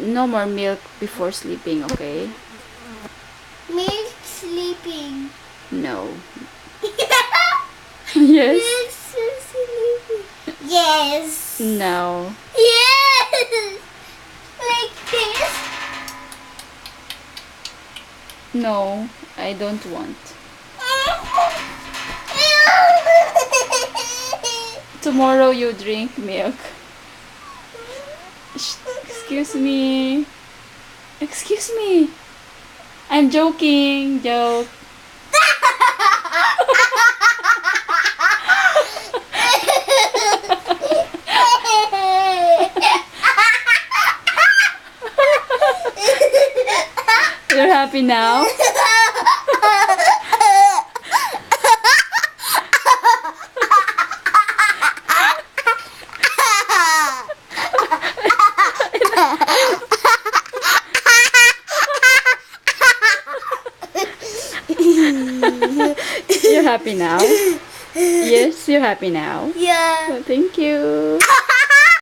no more milk before sleeping, okay? Milk sleeping. No. Yes. Milk sleeping. Yes. No. Yes. Like this. No, I don't want. Tomorrow you drink milk. Excuse me. Excuse me. I'm joking. Joke. You're happy now? You're happy now? Yes, you're happy now? Yeah. Oh, thank you.